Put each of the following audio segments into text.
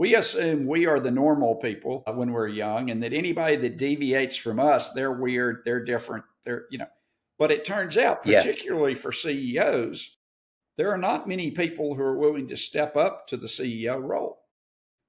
we assume we are the normal people when we're young, and that anybody that deviates from us, they're weird, they're different, But it turns out, Yeah. particularly for CEOs, there are not many people who are willing to step up to the CEO role.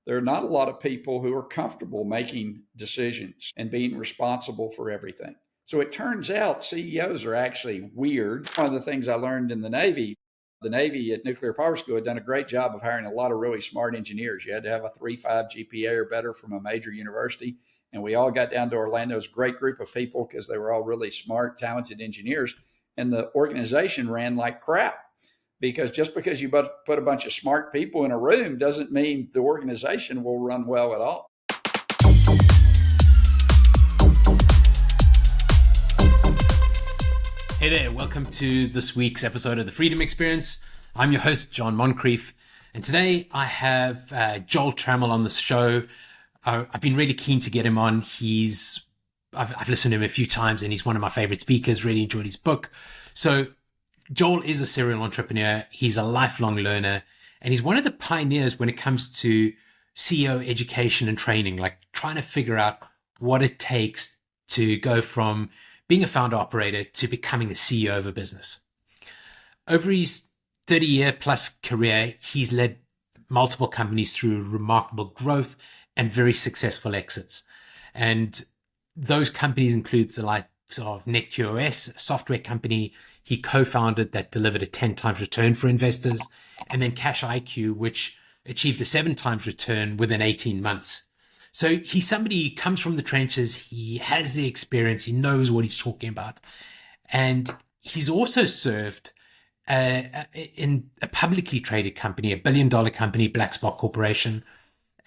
There are not a lot of people who are comfortable making decisions and being responsible for everything. So it turns out CEOs are actually weird. One of the things I learned in the Navy at Nuclear Power School had done a great job of hiring a lot of really smart engineers. You had to have a 3.5 GPA or better from a major university. And we all got down to Orlando. It was a great group of people because they were all really smart, talented engineers. And the organization ran like crap, because just because you put a bunch of smart people in a room doesn't mean the organization will run well at all. Hey there, welcome to this week's episode of The Freedom Experience. I'm your host, John Moncrief, and today I have Joel Trammell on the show. I've been really keen to get him on. I've listened to him a few times, and he's one of my favorite speakers. Really enjoyed his book. So Joel is a serial entrepreneur. He's a lifelong learner, and he's one of the pioneers when it comes to CEO education and training, like trying to figure out what it takes to go from being a founder operator to becoming the CEO of a business. Over his 30-year plus career, he's led multiple companies through remarkable growth and very successful exits. And those companies include the likes of NetQOS, a software company he co-founded that delivered a 10 times return for investors, and then Cash IQ, which achieved a 7 times return within 18 months. So he's somebody who comes from the trenches. He has the experience. He knows what he's talking about. And he's also served in a publicly traded company, a $1 billion company, Black Spark Corporation.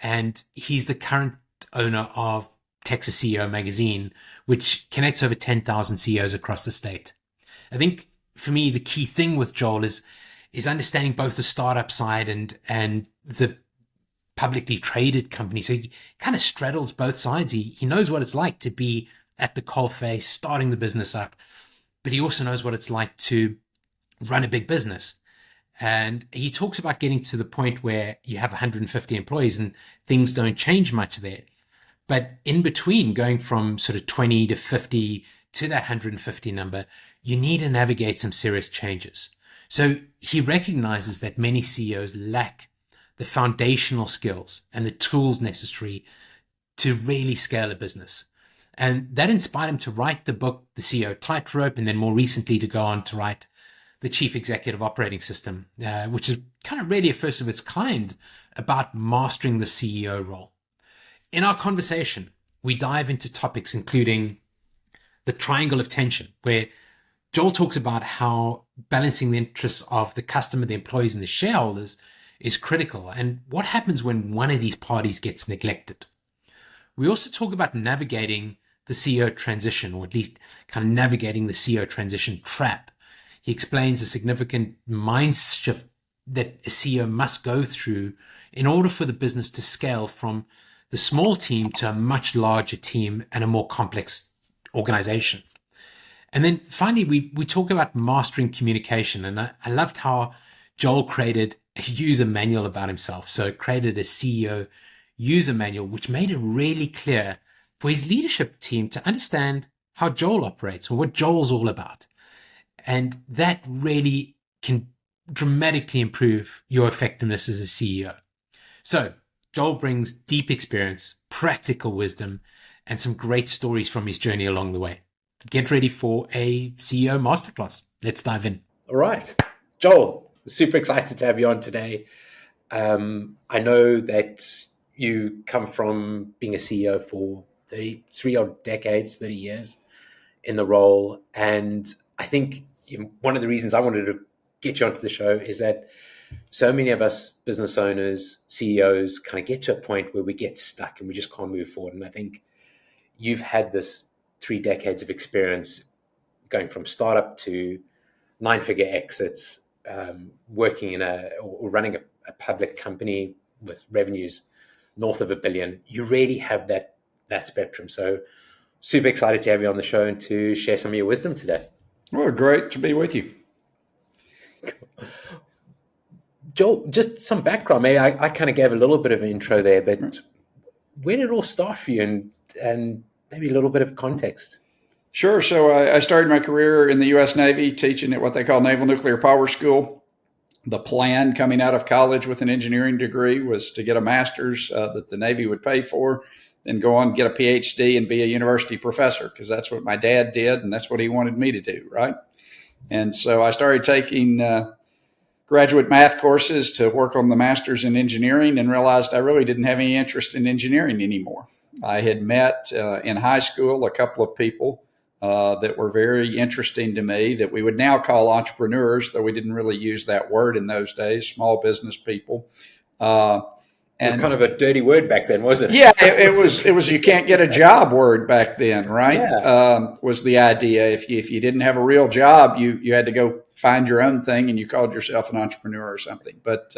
And he's the current owner of Texas CEO Magazine, which connects over 10,000 CEOs across the state. I think for me, the key thing with Joel is understanding both the startup side and the publicly traded company. So he kind of straddles both sides. He knows what it's like to be at the coalface, starting the business up, but he also knows what it's like to run a big business. And he talks about getting to the point where you have 150 employees and things don't change much there. But in between going from sort of 20 to 50 to that 150 number, you need to navigate some serious changes. So he recognizes that many CEOs lack the foundational skills and the tools necessary to really scale a business. And that inspired him to write the book, The CEO Tightrope, and then more recently to go on to write the Chief Executive Operating System, which is kind of really a first of its kind about mastering the CEO role. In our conversation, we dive into topics including the triangle of tension, where Joel talks about how balancing the interests of the customer, the employees, and the shareholders is critical, and what happens when one of these parties gets neglected. We also talk about navigating the CEO transition, or at least kind of navigating the CEO transition trap. He explains a significant mind shift that a CEO must go through in order for the business to scale from the small team to a much larger team and a more complex organization. And then finally, we talk about mastering communication. And I loved how Joel created a user manual about himself. So created a CEO user manual, which made it really clear for his leadership team to understand how Joel operates or what Joel's all about. And that really can dramatically improve your effectiveness as a CEO. So Joel brings deep experience, practical wisdom, and some great stories from his journey along the way. Get ready for a CEO masterclass. Let's dive in. All right. Joel, super excited to have you on today. I know that you come from being a CEO for 33 odd decades, 30 years in the role. And I think one of the reasons I wanted to get you onto the show is that so many of us business owners, CEOs, kind of get to a point where we get stuck and we just can't move forward. And I think you've had this 3 decades of experience going from startup to 9-figure exits, working in or running a public company with revenues north of $1 billion. You really have that spectrum. So super excited to have you on the show and to share some of your wisdom today. Well, great to be with you. Joel, just some background. Maybe I kind of gave a little bit of an intro there, but where did it all start for you, and maybe a little bit of context? Sure. So I started my career in the U.S. Navy, teaching at what they call Naval Nuclear Power School. The plan coming out of college with an engineering degree was to get a master's that the Navy would pay for, then go on and get a PhD and be a university professor, because that's what my dad did and that's what he wanted me to do, right? And so I started taking graduate math courses to work on the master's in engineering, and realized I really didn't have any interest in engineering anymore. I had met in high school a couple of people that were very interesting to me, that we would now call entrepreneurs, though we didn't really use that word in those days, small business people. It was kind of a dirty word back then, wasn't it? Yeah, it was you can't get a job word back then, right? Yeah. Was the idea. If you didn't have a real job, you had to go find your own thing, and you called yourself an entrepreneur or something. But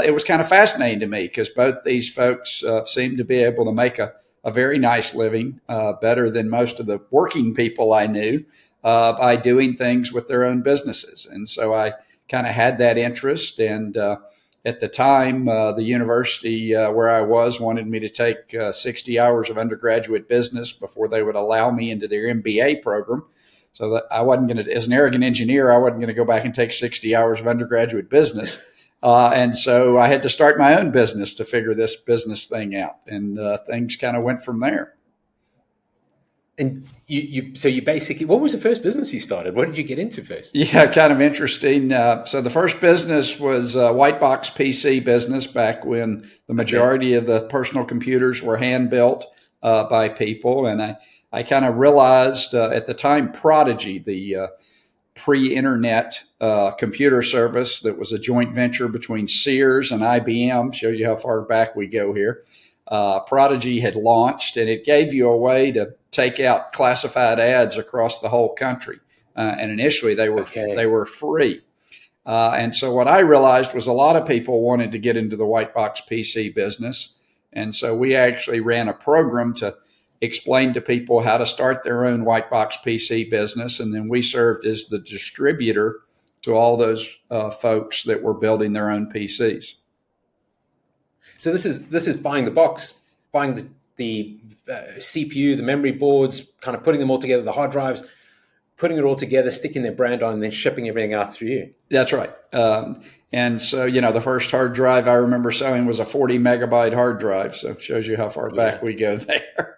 it was kind of fascinating to me, because both these folks seemed to be able to make a very nice living, better than most of the working people I knew, by doing things with their own businesses. And so I kind of had that interest. And at the time, the university where I was wanted me to take 60 hours of undergraduate business before they would allow me into their MBA program. So that I wasn't going to, as an arrogant engineer, I wasn't going to go back and take 60 hours of undergraduate business. And so I had to start my own business to figure this business thing out. And things kind of went from there. And so you basically, what was the first business you started? What did you get into first? Yeah, kind of interesting. So the first business was a white box PC business, back when the majority of the personal computers were hand built by people. And I kind of realized at the time, Prodigy, the pre-internet computer service that was a joint venture between Sears and IBM, show you how far back we go here. Prodigy had launched, and it gave you a way to take out classified ads across the whole country. And initially they were free. And so what I realized was a lot of people wanted to get into the white box PC business. And so we actually ran a program to explain to people how to start their own white box PC business. And then we served as the distributor to all those folks that were building their own PCs. So this is buying the box, buying the CPU, the memory boards, kind of putting them all together, the hard drives, putting it all together, sticking their brand on, and then shipping everything out through you. That's right. And so, the first hard drive I remember selling was a 40 megabyte hard drive. So it shows you how far back we go there.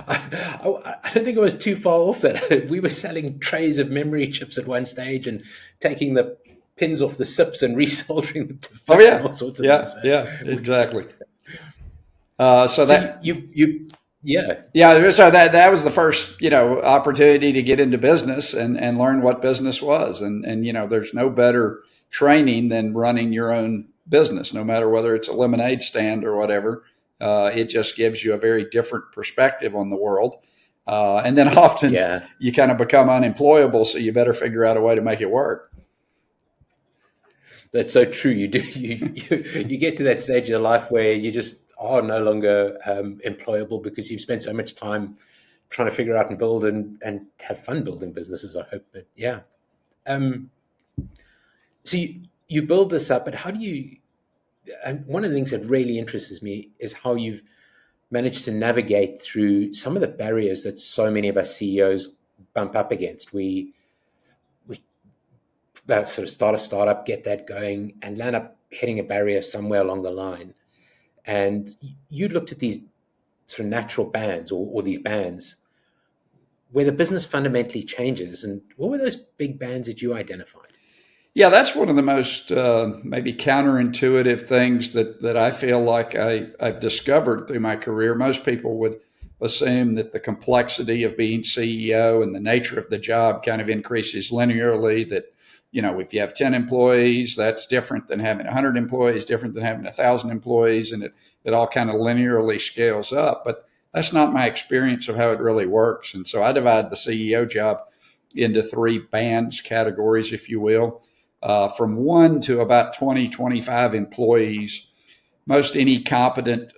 I don't think it was too far off that. We were selling trays of memory chips at one stage and taking the pins off the SIPs and resoldering them to fit all sorts of things. Yeah, exactly. So that So that was the first, opportunity to get into business and learn what business was. And there's no better training than running your own business, no matter whether it's a lemonade stand or whatever. It just gives you a very different perspective on the world. And then often you kind of become unemployable, so you better figure out a way to make it work. That's so true. You do. You get to that stage of your life where you just are no longer employable, because you've spent so much time trying to figure out and build and have fun building businesses, I hope. But yeah. So you build this up, but how do you, and one of the things that really interests me is how you've managed to navigate through some of the barriers that so many of us CEOs bump up against. We sort of start a startup, get that going, and land up hitting a barrier somewhere along the line. And you looked at these sort of natural bands or these bands where the business fundamentally changes. And what were those big bands that you identified? Yeah, that's one of the most maybe counterintuitive things that I feel like I've discovered through my career. Most people would assume that the complexity of being CEO and the nature of the job kind of increases linearly, that if you have 10 employees, that's different than having 100 employees, different than having 1,000 employees, and it all kind of linearly scales up. But that's not my experience of how it really works. And so I divide the CEO job into three bands, categories, if you will, from 1 to about 20, 25 employees. Most any competent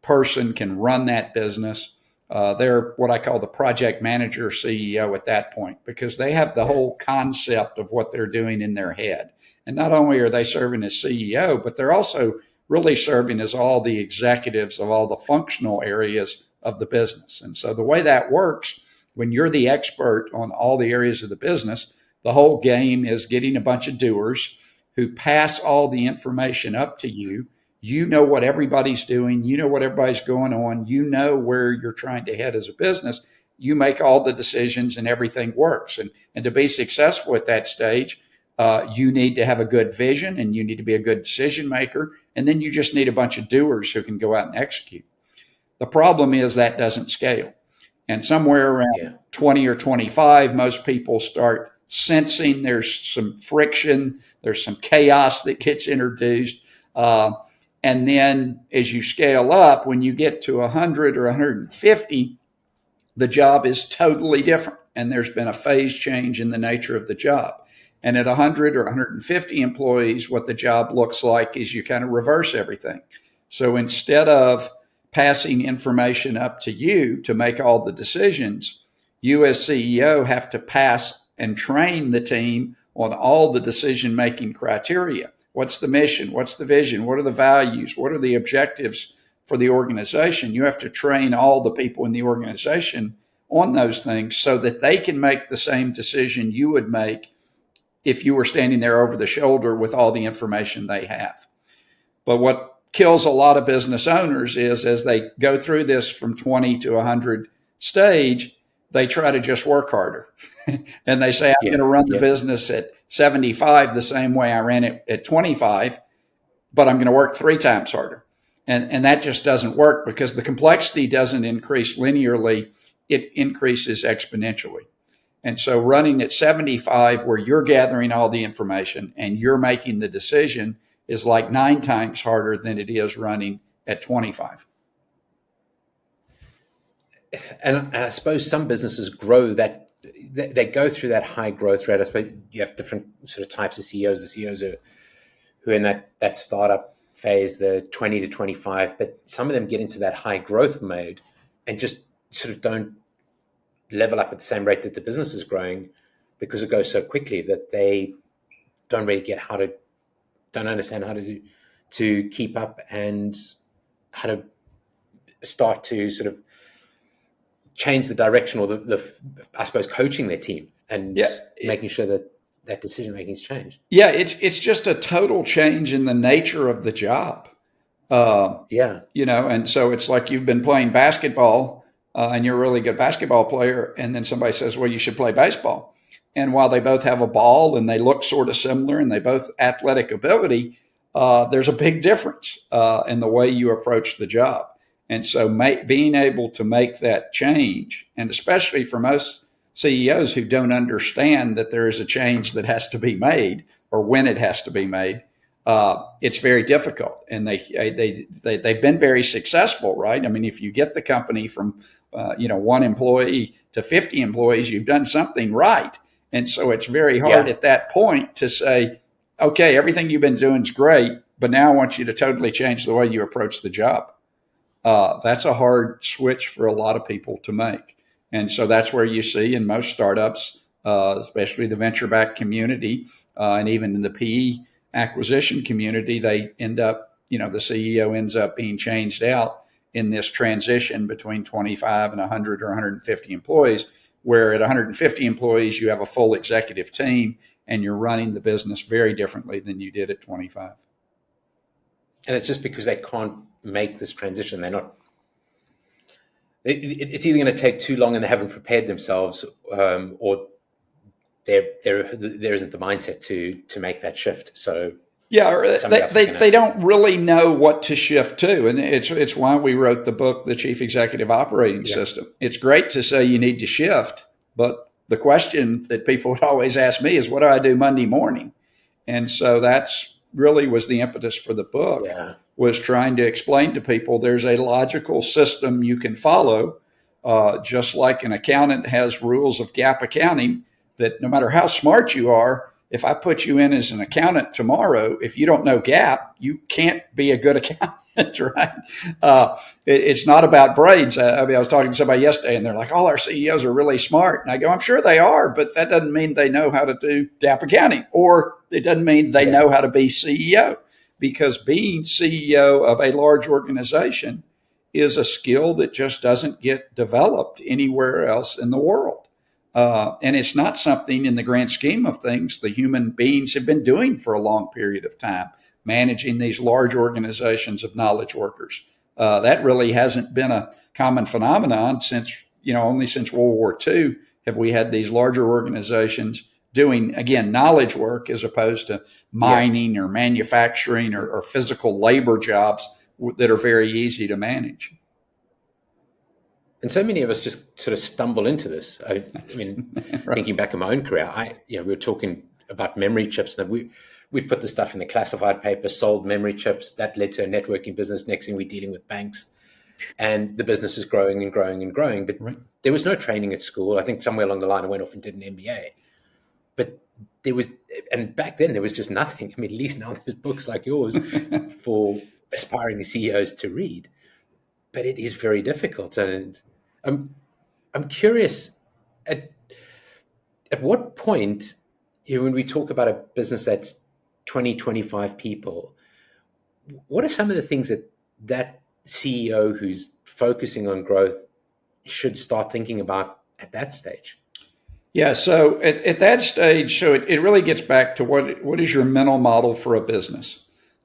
person can run that business. They're what I call the project manager CEO at that point, because they have the whole concept of what they're doing in their head. And not only are they serving as CEO, but they're also really serving as all the executives of all the functional areas of the business. And so the way that works, when you're the expert on all the areas of the business, the whole game is getting a bunch of doers who pass all the information up to you. You know what everybody's doing. You know what everybody's going on. You know where you're trying to head as a business. You make all the decisions and everything works. And to be successful at that stage, you need to have a good vision and you need to be a good decision maker. And then you just need a bunch of doers who can go out and execute. The problem is that doesn't scale. And somewhere around 20 or 25, most people start sensing there's some friction, there's some chaos that gets introduced. And then as you scale up, when you get to 100 or 150, the job is totally different. And there's been a phase change in the nature of the job. And at 100 or 150 employees, what the job looks like is you kind of reverse everything. So instead of passing information up to you to make all the decisions, you as CEO have to pass and train the team on all the decision-making criteria. What's the mission? What's the vision? What are the values? What are the objectives for the organization? You have to train all the people in the organization on those things so that they can make the same decision you would make if you were standing there over the shoulder with all the information they have. But what kills a lot of business owners is as they go through this from 20 to 100 stage, they try to just work harder. And they say, I'm going to run the business at 75 the same way I ran it at 25, but I'm going to work 3 times harder. And that just doesn't work because the complexity doesn't increase linearly. It increases exponentially. And so running at 75, where you're gathering all the information and you're making the decision, is like 9 times harder than it is running at 25. And I suppose some businesses grow that, they go through that high growth rate. I suppose you have different sort of types of CEOs. The CEOs who are in that startup phase, the 20 to 25, but some of them get into that high growth mode and just sort of don't level up at the same rate that the business is growing because it goes so quickly that they don't really get don't understand how to keep up and how to start to sort of change the direction or the I suppose coaching their team and making sure that decision making is changed. Yeah, it's just a total change in the nature of the job. And so it's like you've been playing basketball and you're a really good basketball player, and then somebody says, well, you should play baseball. And while they both have a ball and they look sort of similar and they both athletic ability, there's a big difference in the way you approach the job. And so being able to make that change, and especially for most CEOs who don't understand that there is a change that has to be made or when it has to be made, it's very difficult. And they've been very successful, right? I mean, if you get the company from 1 employee to 50 employees, you've done something right. And so it's very hard at that point to say, okay, everything you've been doing is great, but now I want you to totally change the way you approach the job. That's a hard switch for a lot of people to make. And so that's where you see in most startups, especially the venture-backed community, and even in the PE acquisition community, they end up, the CEO ends up being changed out in this transition between 25 and 100 or 150 employees, where at 150 employees, you have a full executive team and you're running the business very differently than you did at 25. And it's just because they can't make this transition. They're not. It's either going to take too long and they haven't prepared themselves, or there isn't the mindset to make that shift. So or they don't really know what to shift to, and it's why we wrote the book, The Chief Executive Operating System. It's great to say you need to shift, but the question that people would always ask me is, what do I do Monday morning? And so that's really was the impetus for the book. Was trying to explain to people there's a logical system you can follow, just like an accountant has rules of GAAP accounting, that no matter how smart you are, if I put you in as an accountant tomorrow, if you don't know GAAP, you can't be a good accountant. That's right. It's not about braids. I mean, I was talking to somebody yesterday, and they're like, "All our CEOs are really smart." And I go, "I'm sure they are, but that doesn't mean they know how to do GAAP accounting, or it doesn't mean they know how to be CEO, because being CEO of a large organization is a skill that just doesn't get developed anywhere else in the world." And it's not something in the grand scheme of things the human beings have been doing for a long period of time, managing these large organizations of knowledge workers. That really hasn't been a common phenomenon since, only since World War II have we had these larger organizations doing, again, knowledge work as opposed to mining or manufacturing or physical labor jobs that are very easy to manage. And so many of us just sort of stumble into this. I mean, Right. Thinking back in my own career, we were talking about memory chips, and we put the stuff in the classified paper, sold memory chips. That led to a networking business. Next thing, we're dealing with banks, and the business is growing and growing and growing. But Right. there was no training at school. I think somewhere along the line, I went off and did an MBA. But and back then there was just nothing. I mean, at least now there's books like yours for aspiring CEOs to read. But it is very difficult, and I'm curious at what point, when we talk about a business that's 20, 25 people, what are some of the things that CEO who's focusing on growth should start thinking about at that stage? Yeah, so at that stage, so it really gets back to what is your mental model for a business,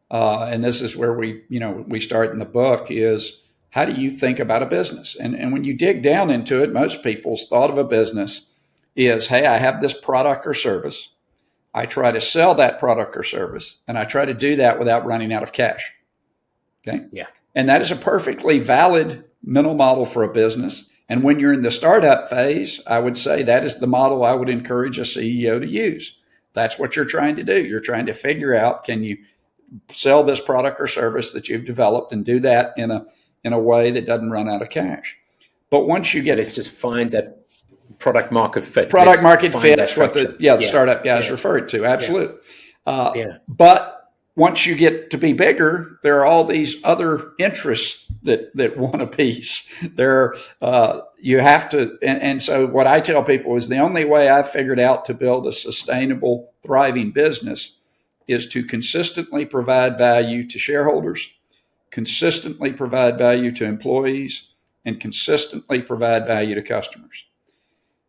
and this is where we start in the book is how do you think about a business, and when you dig down into it, most people's thought of a business is, hey, I have this product or service, I try to sell that product or service, and I try to do that without running out of cash. Okay, Yeah. and that is a perfectly valid mental model for a business. And when you're in the startup phase, I would say that is the model I would encourage a CEO to use. That's what you're trying to do. You're trying to figure out, can you sell this product or service that you've developed and do that in a way that doesn't run out of cash. But once you Let's just find that product market fit. Product market fit, that's what the startup guys referred to. Absolutely. But once you get to be bigger, there are all these other interests that want a piece. You have to, and so what I tell people is the only way I've figured out to build a sustainable, thriving business is to consistently provide value to shareholders, consistently provide value to employees, and consistently provide value to customers.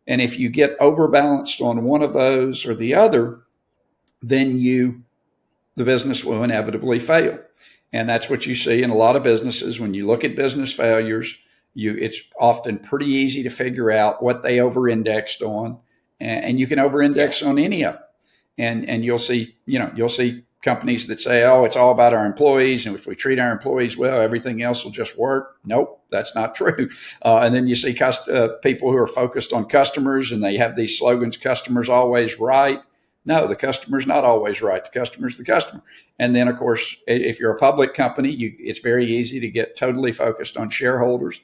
And if you get overbalanced on one of those or the other, then the business will inevitably fail. And that's what you see in a lot of businesses. When you look at business failures, it's often pretty easy to figure out what they over-indexed on, and you can over-index on any of them. And you'll see companies that say, oh, it's all about our employees, and if we treat our employees well, everything else will just work. Nope, that's not true. And then you see people who are focused on customers, and they have these slogans, customers always right. No, the customer's not always right. The customer's the customer. And then, of course, if you're a public company, it's very easy to get totally focused on shareholders.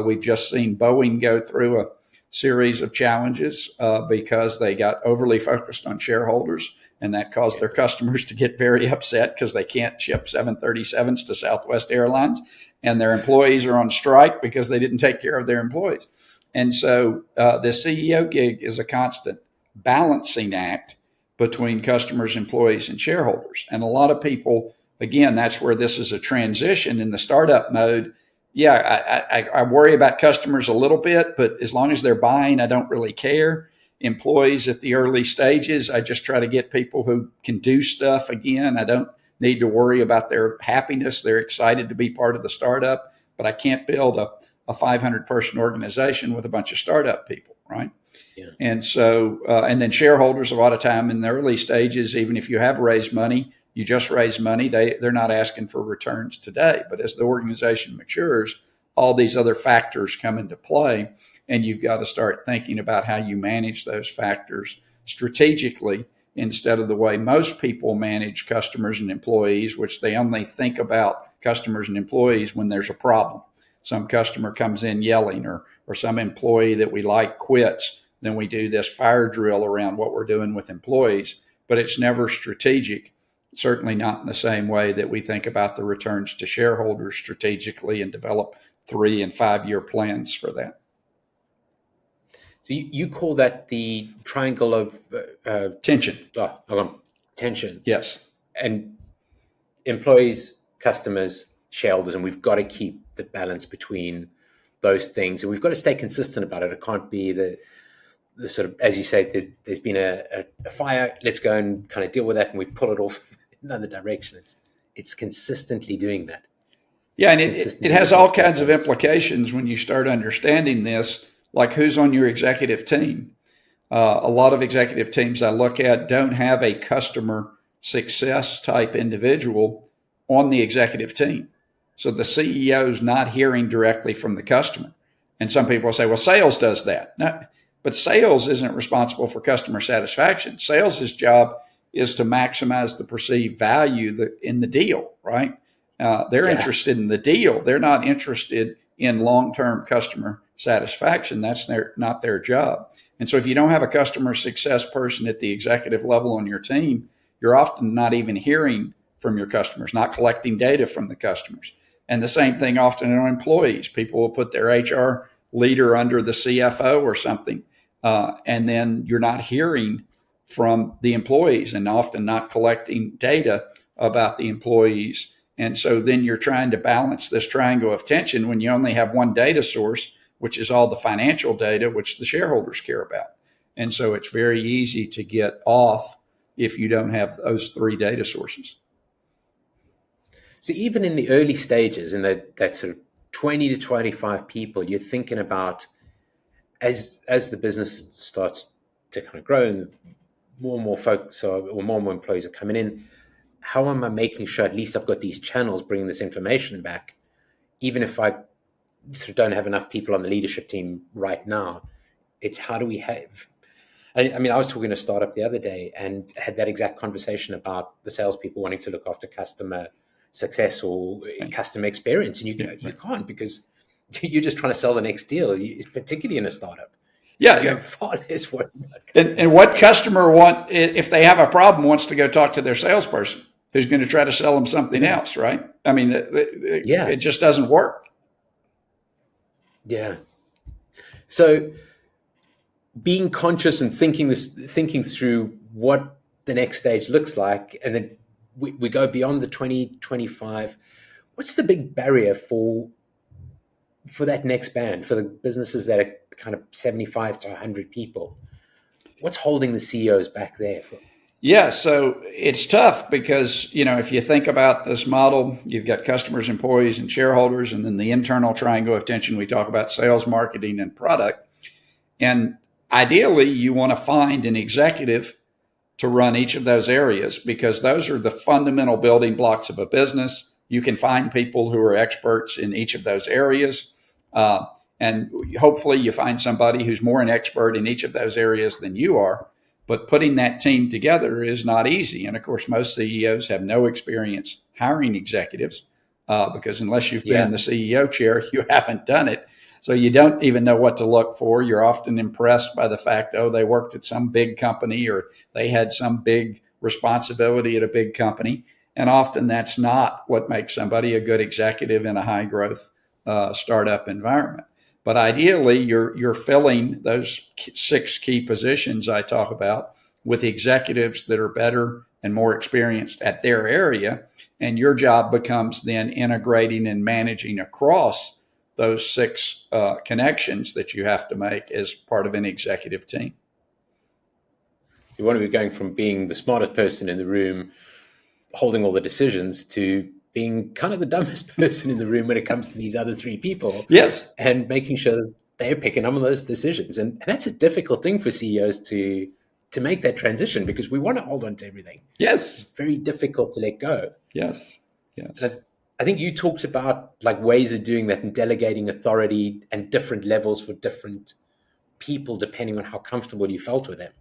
We've just seen Boeing go through a series of challenges because they got overly focused on shareholders, and that caused their customers to get very upset because they can't ship 737s to Southwest Airlines, and their employees are on strike because they didn't take care of their employees. And so the CEO gig is a constant balancing act between customers, employees, and shareholders. And a lot of people, again, that's where this is a transition in the startup mode. Yeah, I worry about customers a little bit, but as long as they're buying, I don't really care. Employees at the early stages, I just try to get people who can do stuff again. I don't need to worry about their happiness. They're excited to be part of the startup, but I can't build a 500-person organization with a bunch of startup people, right? Yeah. And so, and then shareholders, a lot of time in the early stages, even if you have raised money, you just raise money, they're not asking for returns today. But as the organization matures, all these other factors come into play, and you've got to start thinking about how you manage those factors strategically instead of the way most people manage customers and employees, which they only think about customers and employees when there's a problem. Some customer comes in yelling, or some employee that we like quits. Then we do this fire drill around what we're doing with employees, but it's never strategic. certainly not in the same way that we think about the returns to shareholders strategically and develop 3 and 5 year plans for that. So you call that the triangle of Tension. Tension. Yes. And employees, customers, shareholders, and we've got to keep the balance between those things. And we've got to stay consistent about it. It can't be the sort of, as you say, there's been a fire, let's go and kind of deal with that, and we pull it off in another direction. It's consistently doing that. Yeah, and it has all kinds of implications when you start understanding this, like who's on your executive team. A lot of executive teams I look at don't have a customer success type individual on the executive team. So the CEO is not hearing directly from the customer. And some people say, well, sales does that. No, but sales isn't responsible for customer satisfaction. Sales' job is to maximize the perceived value in the deal, right? They're interested in the deal. They're not interested in long-term customer satisfaction. That's not their job. And so if you don't have a customer success person at the executive level on your team, you're often not even hearing from your customers, not collecting data from the customers. And the same thing often on employees. People will put their HR leader under the CFO or something, and then you're not hearing from the employees and often not collecting data about the employees. And so then you're trying to balance this triangle of tension when you only have one data source, which is all the financial data, which the shareholders care about. And so it's very easy to get off if you don't have those 3 data sources. So even in the early stages, in that sort of 20 to 25 people, you're thinking about as the business starts to kind of grow and more and more folks or more and more employees are coming in, how am I making sure at least I've got these channels bringing this information back, even if I sort of don't have enough people on the leadership team right now? It's how do we have... I mean, I was talking to a startup the other day and had that exact conversation about the salespeople wanting to look after customer success or customer experience. And you can't, because you're just trying to sell the next deal, particularly in a startup. Yeah. You're far less worried about and what customer if they have a problem, wants to go talk to their salesperson who's going to try to sell them something else, right? I mean, it just doesn't work. Yeah. So being conscious and thinking through what the next stage looks like, and then we go beyond the 2025. What's the big barrier for that next band, for the businesses that are kind of 75 to 100 people? What's holding the CEOs back there? Yeah, so it's tough because, if you think about this model, you've got customers, employees, and shareholders, and then the internal triangle of tension. We talk about sales, marketing, and product. And ideally, you want to find an executive to run each of those areas, because those are the fundamental building blocks of a business. You can find people who are experts in each of those areas. And hopefully you find somebody who's more an expert in each of those areas than you are. But putting that team together is not easy. And of course, most CEOs have no experience hiring executives because unless you've been in the CEO chair, you haven't done it. So you don't even know what to look for. You're often impressed by the fact, they worked at some big company or they had some big responsibility at a big company. And often that's not what makes somebody a good executive in a high growth startup environment. But ideally, you're filling those 6 key positions I talk about with executives that are better and more experienced at their area. And your job becomes then integrating and managing across those 6 connections that you have to make as part of an executive team. So you want to be going from being the smartest person in the room, holding all the decisions, to being kind of the dumbest person in the room when it comes to these other 3 people. Yes. And making sure that they're picking up on those decisions. And that's a difficult thing for CEOs to make that transition, because we want to hold on to everything. Yes. It's very difficult to let go. Yes. Yes. And I think you talked about like ways of doing that and delegating authority and different levels for different people, depending on how comfortable you felt with them.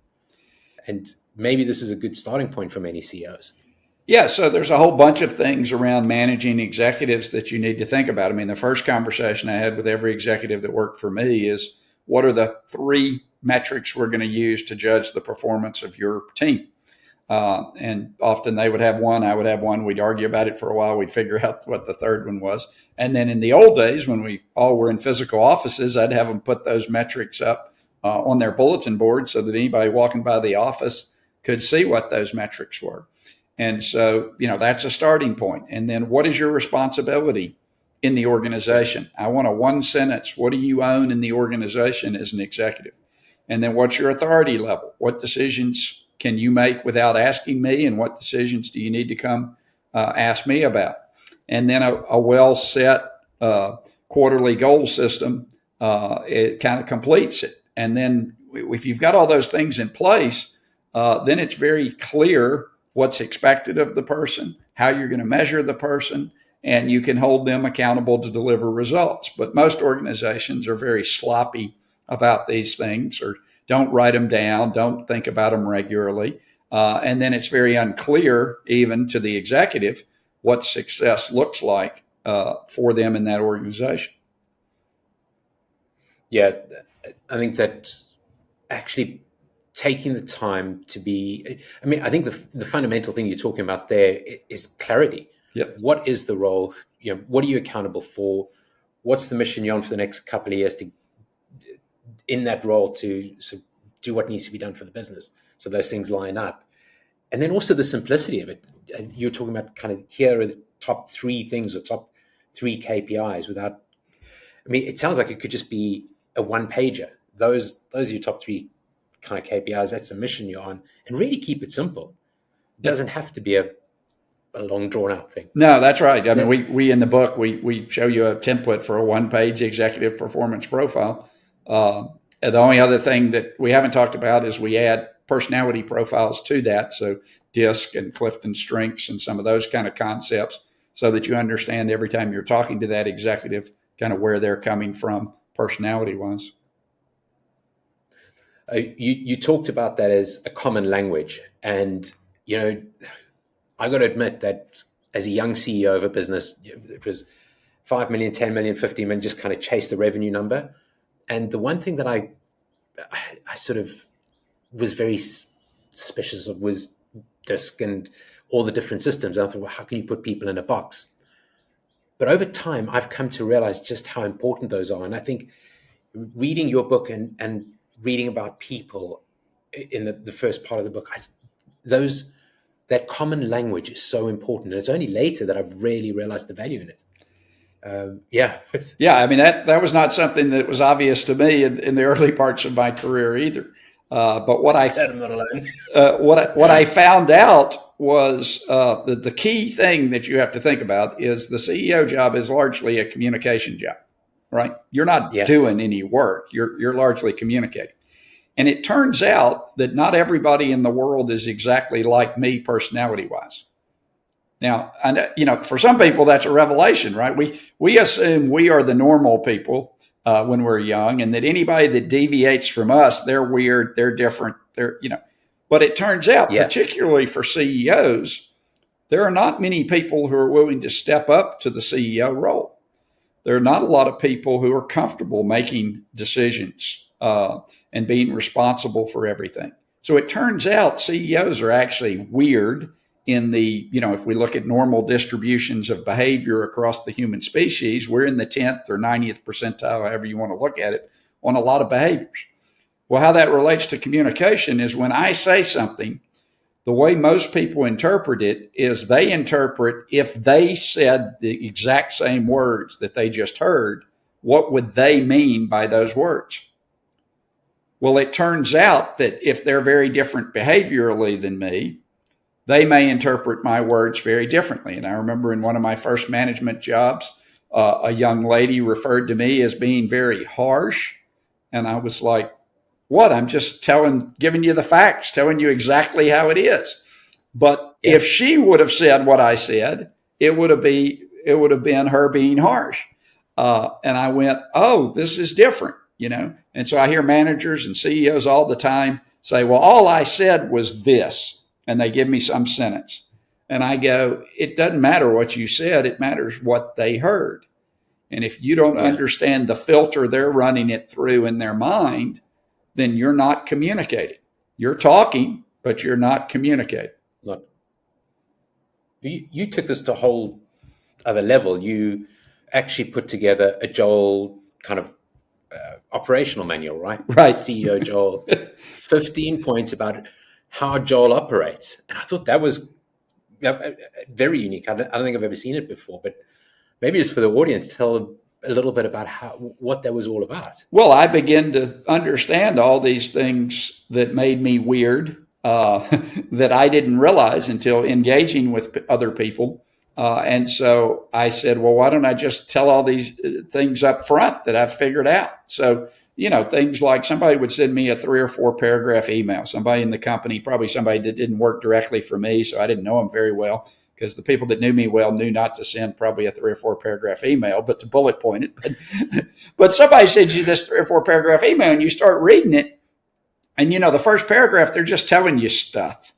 And maybe this is a good starting point for many CEOs. Yeah, so there's a whole bunch of things around managing executives that you need to think about. I mean, the first conversation I had with every executive that worked for me is, what are the 3 metrics we're going to use to judge the performance of your team? And often they would have one, I would have one. We'd argue about it for a while. We'd figure out what the third one was. And then in the old days, when we all were in physical offices, I'd have them put those metrics up on their bulletin board so that anybody walking by the office could see what those metrics were. And so, that's a starting point. And then what is your responsibility in the organization? I want a one sentence. What do you own in the organization as an executive? And then what's your authority level? What decisions can you make without asking me? And what decisions do you need to come ask me about? And then a well set quarterly goal system, it kind of completes it. And then if you've got all those things in place, then it's very clear what's expected of the person, how you're going to measure the person, and you can hold them accountable to deliver results. But most organizations are very sloppy about these things, or don't write them down, don't think about them regularly. And then it's very unclear, even to the executive, what success looks like for them in that organization. Yeah, I think that actually taking the time to be, I think the fundamental thing you're talking about there is clarity. Yep. What is the role? What are you accountable for? What's the mission you're on for the next couple of years in that role to do what needs to be done for the business? So those things line up. And then also the simplicity of it. You're talking about kind of here are the top three things or top three KPIs it sounds like it could just be a one pager. Those are your top three kind of KPIs. That's the mission you're on, and really keep it simple. It doesn't have to be a long drawn out thing. No, that's right. We in the book, we show you a template for a one page executive performance profile. The only other thing that we haven't talked about is we add personality profiles to that. So DISC and Clifton Strengths and some of those kind of concepts, so that you understand every time you're talking to that executive kind of where they're coming from personality wise. You talked about that as a common language. And, I got to admit that as a young CEO of a business, it was 5 million, 10 million, 15 million, just kind of chase the revenue number. And the one thing that I sort of was very suspicious of was DISC and all the different systems. And I thought, well, how can you put people in a box? But over time, I've come to realize just how important those are. And I think reading your book and reading about people in the first part of the book, that common language is so important. And it's only later that I've really realized the value in it. Yeah. That was not something that was obvious to me in the early parts of my career either. But what I'm not alone. What I found out was the key thing that you have to think about is the CEO job is largely a communication job, right? You're not doing any work. You're largely communicating. And it turns out that not everybody in the world is exactly like me personality-wise. Now, for some people, that's a revelation, right? We assume we are the normal people when we're young, and that anybody that deviates from us, they're weird, they're different, But it turns out, particularly for CEOs, there are not many people who are willing to step up to the CEO role. There are not a lot of people who are comfortable making decisions and being responsible for everything. So it turns out CEOs are actually weird in the, if we look at normal distributions of behavior across the human species, we're in the 10th or 90th percentile, however you want to look at it, on a lot of behaviors. Well, how that relates to communication is when I say something, the way most people interpret it is they interpret if they said the exact same words that they just heard, what would they mean by those words? Well, it turns out that if they're very different behaviorally than me, they may interpret my words very differently. And I remember in one of my first management jobs, a young lady referred to me as being very harsh. And I was like, what? I'm just giving you the facts, telling you exactly how it is. But if she would have said what I said, it would have been her being harsh. And I went, oh, this is different, And so I hear managers and CEOs all the time say, well, all I said was this. And they give me some sentence. And I go, it doesn't matter what you said. It matters what they heard. And if you don't understand the filter they're running it through in their mind, then you're not communicating. You're talking, but you're not communicating. not. You took this to a whole other level. You actually put together a Joel kind of operational manual, right? Right. CEO Joel, 15 points about how Joel operates. And I thought that was very unique. I don't think I've ever seen it before, but maybe just for the audience, tell a little bit about what that was all about. Well, I began to understand all these things that made me weird, that I didn't realize until engaging with other people. And so I said, well, why don't I just tell all these things up front that I've figured out? So, things like somebody would send me a 3 or 4 paragraph email, somebody in the company, probably somebody that didn't work directly for me, so I didn't know them very well, because the people that knew me well knew not to send probably a 3 or 4 paragraph email, but to bullet point it. But somebody sends you this 3 or 4 paragraph email and you start reading it. And, the first paragraph, they're just telling you stuff.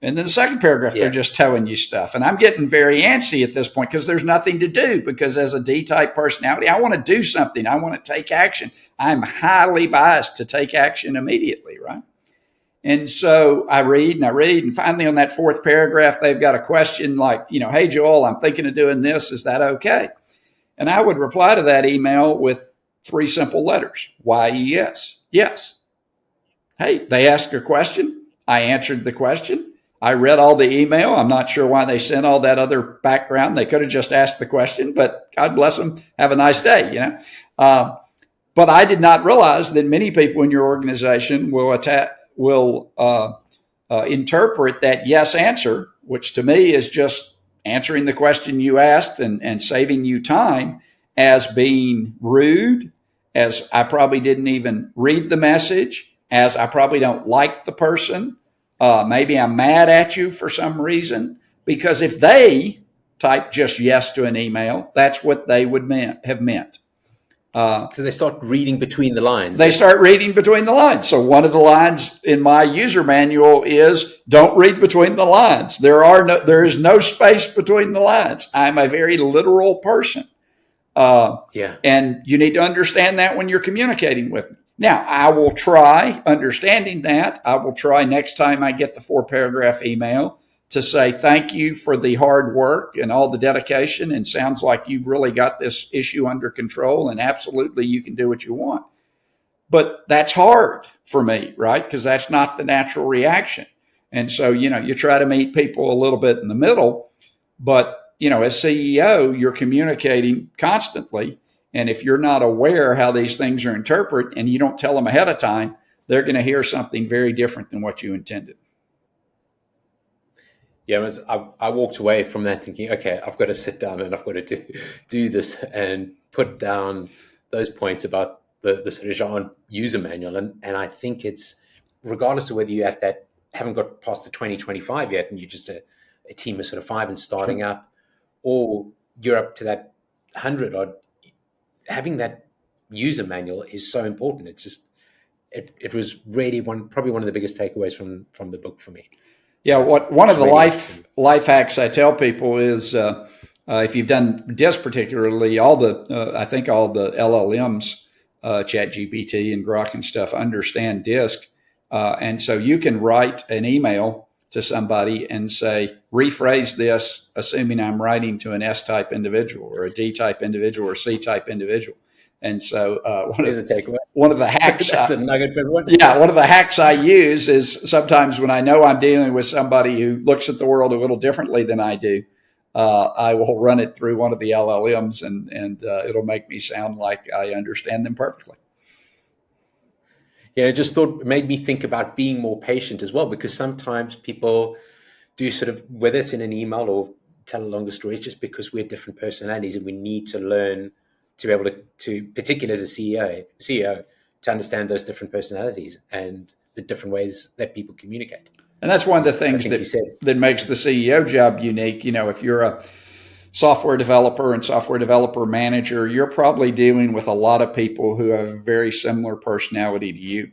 And then the second paragraph, they're just telling you stuff. And I'm getting very antsy at this point because there's nothing to do. Because as a D-type personality, I want to do something. I want to take action. I'm highly biased to take action immediately, right? And so I read. And finally on that 4th paragraph, they've got a question like, hey, Joel, I'm thinking of doing this. Is that okay? And I would reply to that email with 3 simple letters. Y-E-S. Yes. Hey, they asked a question. I answered the question. I read all the email. I'm not sure why they sent all that other background. They could have just asked the question, but God bless them. Have a nice day, But I did not realize that many people in your organization will interpret that yes answer, which to me is just answering the question you asked and saving you time, as being rude, as I probably didn't even read the message, as I probably don't like the person. Maybe I'm mad at you for some reason, because if they type just yes to an email, that's what they would have meant. So they start reading between the lines. They start reading between the lines. So one of the lines in my user manual is, don't read between the lines. There is no space between the lines. I'm a very literal person. And you need to understand that when you're communicating with me. Now, I will try understanding that. I will try next time I get the 4 paragraph email to say, thank you for the hard work and all the dedication. And sounds like you've really got this issue under control, and absolutely you can do what you want. But that's hard for me, right? Because that's not the natural reaction. And so, you try to meet people a little bit in the middle, but as CEO, you're communicating constantly. And if you're not aware how these things are interpreted and you don't tell them ahead of time, they're going to hear something very different than what you intended. Yeah, I walked away from that thinking, okay, I've got to sit down and I've got to do this and put down those points about the sort of Jean user manual. And I think it's, regardless of whether you're at that, haven't got past the 2025 yet, and you're just a team of sort of 5 and starting up, or you're up to that 100 odd, having that user manual is so important. It's just, it was really probably one of the biggest takeaways from the book for me. Yeah, one of the life hacks I tell people is, if you've done DISC particularly, I think all the LLMs, ChatGPT and Grok and stuff, understand DISC. And so you can write an email to somebody and say, rephrase this, assuming I'm writing to an S-type individual or a D-type individual or C-type individual. And so one of the hacks, that's a nugget for everyone. Yeah, one of the hacks I use is sometimes when I know I'm dealing with somebody who looks at the world a little differently than I do, I will run it through one of the LLMs and it'll make me sound like I understand them perfectly. Yeah, I just thought it made me think about being more patient as well, because sometimes people do sort of, whether it's in an email or tell a longer story, it's just because we're different personalities and we need to learn to be able to particularly as a CEO, to understand those different personalities and the different ways that people communicate. And that's one of the things that makes the CEO job unique. If you're a software developer and software developer manager, you're probably dealing with a lot of people who have a very similar personality to you.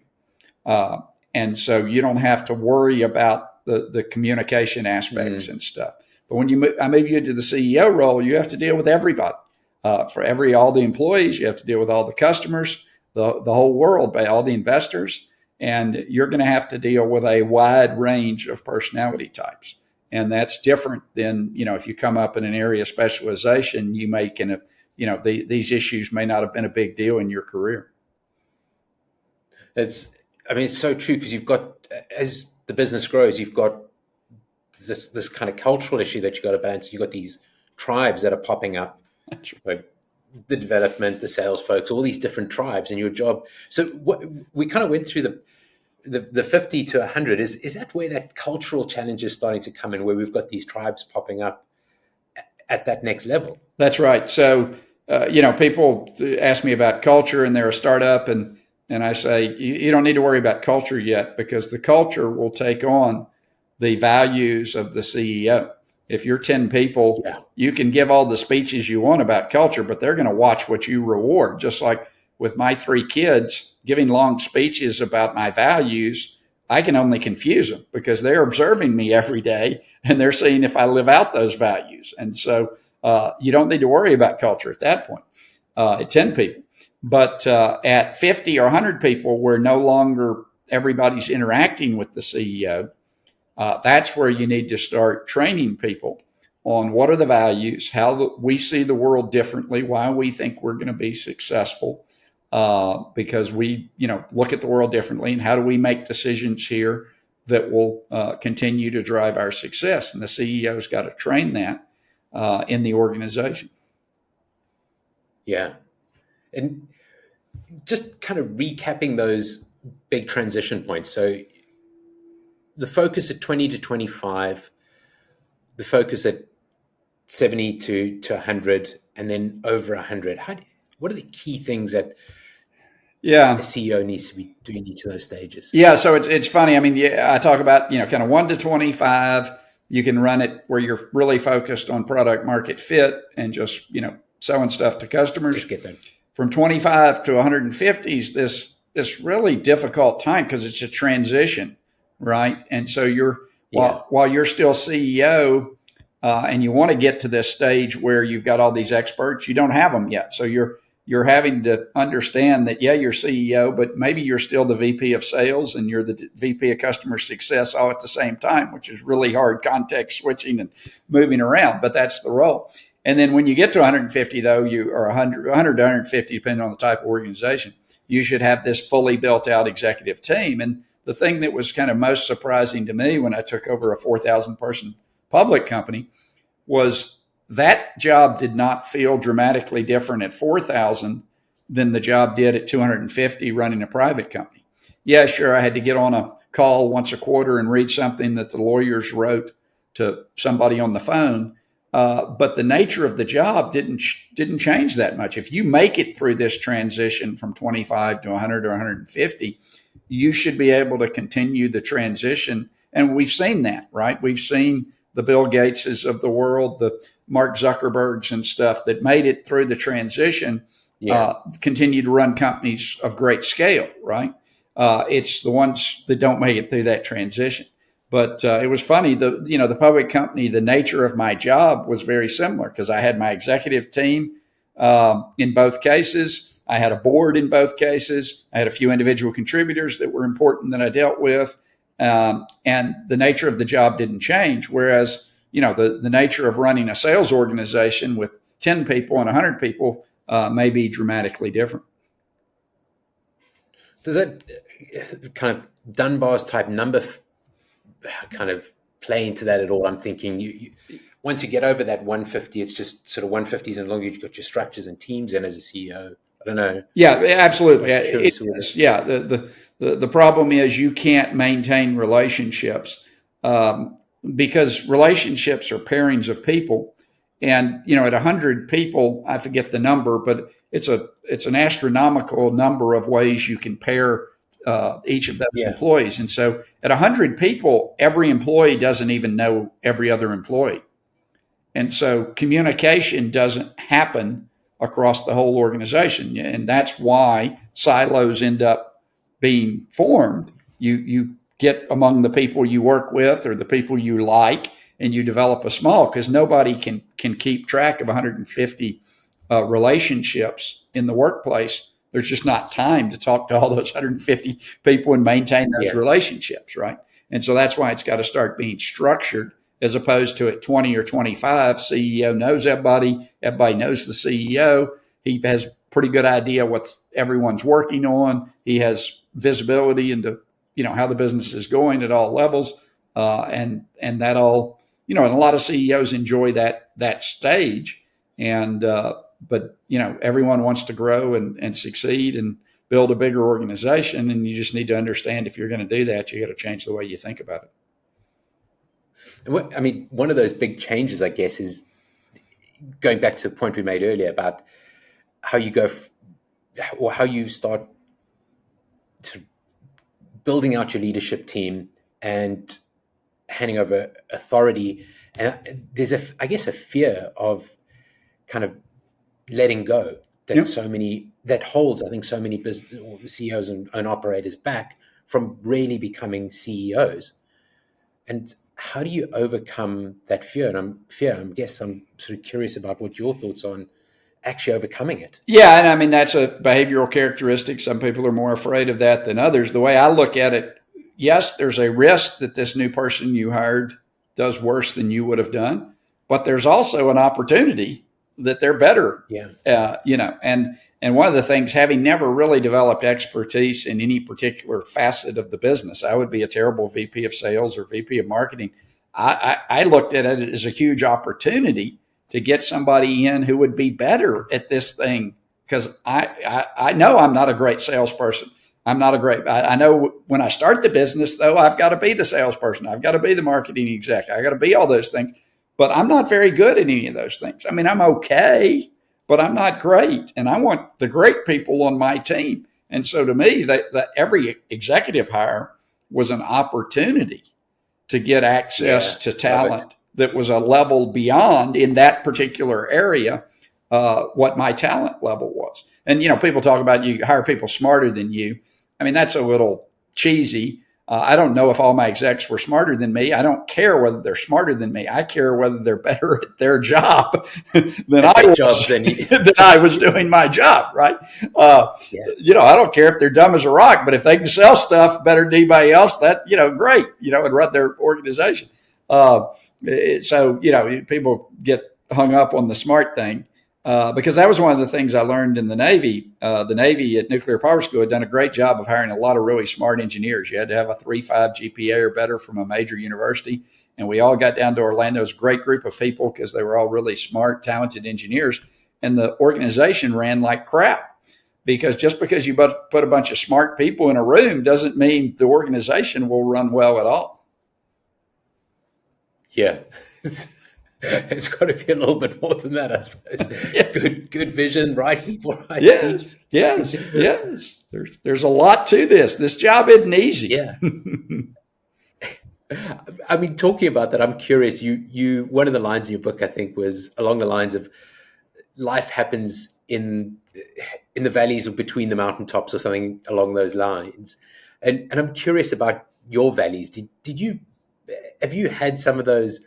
And so you don't have to worry about the communication aspects and stuff. But when I move you into the CEO role, you have to deal with everybody. For all the employees, you have to deal with all the customers, the whole world, all the investors, and you're going to have to deal with a wide range of personality types. And that's different than, if you come up in an area of specialization, you may these issues may not have been a big deal in your career. It's so true, because you've got, as the business grows, you've got this kind of cultural issue that you've got to balance. You've got these tribes that are popping up, like the development, the sales folks, all these different tribes in your job. So we kind of went through the 50 to 100. Is that where that cultural challenge is starting to come in, where we've got these tribes popping up at that next level? That's right. So, people ask me about culture, and they're a startup, and I say, you don't need to worry about culture yet, because the culture will take on the values of the CEO. If you're 10 people, you can give all the speeches you want about culture, but they're going to watch what you reward. Just like with my 3 kids, giving long speeches about my values, I can only confuse them, because they're observing me every day and they're seeing if I live out those values. And so you don't need to worry about culture at that point, at 10 people. But at 50 or 100 people, where no longer everybody's interacting with the CEO, that's where you need to start training people on what are the values, how we see the world differently, why we think we're going to be successful, because we, look at the world differently, and how do we make decisions here that will continue to drive our success. And the CEO's got to train that in the organization. Yeah. And just kind of recapping those big transition points. So the focus at 20 to 25, the focus at 70 to 100, and then over 100. What are the key things that a CEO needs to be doing each of those stages? Yeah, so it's funny. I mean, I talk about, kind of 1 to 25. You can run it where you're really focused on product market fit and just, selling stuff to customers. Just get them. From 25 to 150 is this really difficult time, because it's a transition, right? And so while you're still CEO, and you want to get to this stage where you've got all these experts, you don't have them yet. So you're having to understand that, you're CEO, but maybe you're still the VP of sales and you're the VP of customer success all at the same time, which is really hard, context switching and moving around, but that's the role. And then when you get to 150, though, or 100 to 150, depending on the type of organization, you should have this fully built out executive team. And the thing that was kind of most surprising to me when I took over a 4,000 person public company was that job did not feel dramatically different at 4,000 than the job did at 250 running a private company. Yeah, sure, I had to get on a call once a quarter and read something that the lawyers wrote to somebody on the phone. But the nature of the job didn't change that much. If you make it through this transition from 25 to 100 or 150, you should be able to continue the transition. And we've seen that, right? We've seen the Bill Gateses of the world, the Mark Zuckerbergs and stuff that made it through the transition, continue to run companies of great scale, right? It's the ones that don't make it through that transition. But it was funny, the public company, the nature of my job was very similar, because I had my executive team in both cases. I had a board in both cases. I had a few individual contributors that were important that I dealt with. And the nature of the job didn't change. Whereas, the nature of running a sales organization with 10 people and 100 people may be dramatically different. Does that kind of Dunbar's type number kind of play into that at all? I'm thinking you once you get over that 150, it's just sort of 150s, and as long as you've got your structures and teams in as a CEO. I don't know. Yeah, absolutely. The problem is you can't maintain relationships because relationships are pairings of people. And, at 100 people, I forget the number, but it's an astronomical number of ways you can pair each of those employees. And so at 100 people, every employee doesn't even know every other employee. And so communication doesn't happen across the whole organization. And that's why silos end up being formed. You get among the people you work with or the people you like, and you develop a small, because nobody can keep track of 150 relationships in the workplace. There's just not time to talk to all those 150 people and maintain those relationships, right? And so that's why it's got to start being structured as opposed to at 20 or 25, CEO knows everybody. Everybody knows the CEO. He has pretty good idea what everyone's working on. He has visibility into, how the business is going at all levels. And that all, and a lot of CEOs enjoy that stage. But everyone wants to grow and succeed and build a bigger organization. And you just need to understand, if you're going to do that, you got to change the way you think about it. One of those big changes, I guess, is going back to the point we made earlier about how you go or how you start to building out your leadership team and handing over authority. And there's I guess a fear of kind of letting go that holds, I think, so many business CEOs and operators back from really becoming CEOs. And how do you overcome that fear? And I guess I'm sort of curious about what your thoughts on actually overcoming it. Yeah, and that's a behavioral characteristic. Some people are more afraid of that than others. The way I look at it, yes, there's a risk that this new person you hired does worse than you would have done, but there's also an opportunity that they're better. Yeah. And one of the things, having never really developed expertise in any particular facet of the business, I would be a terrible VP of sales or VP of marketing. I looked at it as a huge opportunity to get somebody in who would be better at this thing, because I know I'm not a great salesperson. I know when I start the business, though, I've got to be the salesperson. I've got to be the marketing exec. I got to be all those things. But I'm not very good at any of those things. I'm okay, but I'm not great. And I want the great people on my team. And so to me, that every executive hire was an opportunity to get access to talent that was a level beyond, in that particular area, what my talent level was. And, people talk about you hire people smarter than you. That's a little cheesy. I don't know if all my execs were smarter than me. I don't care whether they're smarter than me. I care whether they're better at their job than I was doing my job, right? I don't care if they're dumb as a rock, but if they can sell stuff better than anybody else, that, great, and run their organization. So people get hung up on the smart thing. Because that was one of the things I learned in the Navy. The Navy at Nuclear Power School had done a great job of hiring a lot of really smart engineers. You had to have a 3.5 GPA or better from a major university. And we all got down to Orlando. It was a great group of people because they were all really smart, talented engineers. And the organization ran like crap, because just because you put a bunch of smart people in a room doesn't mean the organization will run well at all. Yeah. It's got to be a little bit more than that, I suppose. Yeah. Good vision, right people, right seats. Yes. There's a lot to this. This job isn't easy. Yeah. Talking about that, I'm curious. You one of the lines in your book, I think, was along the lines of life happens in the valleys or between the mountaintops, or something along those lines. And I'm curious about your valleys. Have you had some of those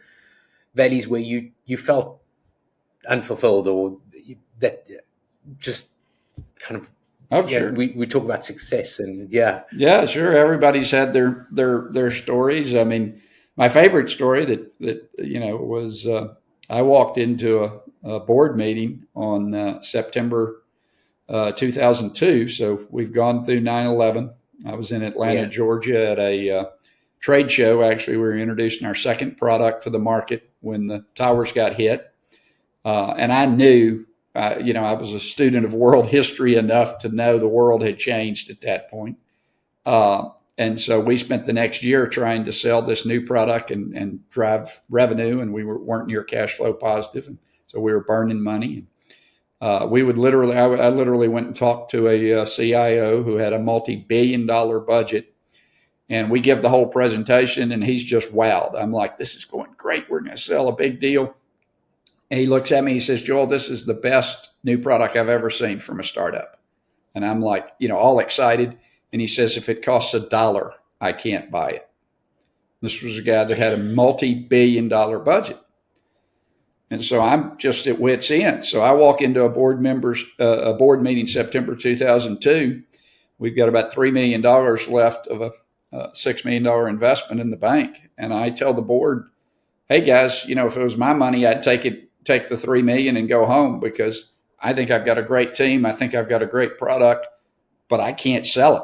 valleys where you felt unfulfilled, or that just kind of, sure. We talk about success, and sure. Everybody's had their stories. My favorite story that was I walked into a board meeting on September 2002. So we've gone through 9/11. I was in Atlanta, Georgia, at a trade show. Actually, we were introducing our second product to the market when the towers got hit. And I knew, I was a student of world history enough to know the world had changed at that point. And so we spent the next year trying to sell this new product and drive revenue, and we weren't near cash flow positive. And so we were burning money. I literally went and talked to a CIO who had a multi-billion-dollar budget. And we give the whole presentation, and he's just wowed. I'm like, this is going great. We're going to sell a big deal. And he looks at me, he says, Joel, this is the best new product I've ever seen from a startup. And I'm like, all excited. And he says, if it costs $1, I can't buy it. This was a guy that had a multi-billion-dollar budget. And so I'm just at wit's end. So I walk into a board meeting September 2002. We've got about $3 million left of a $6 million investment in the bank. And I tell the board, hey guys, if it was my money, I'd take the 3 million and go home, because I think I've got a great team. I think I've got a great product, but I can't sell it.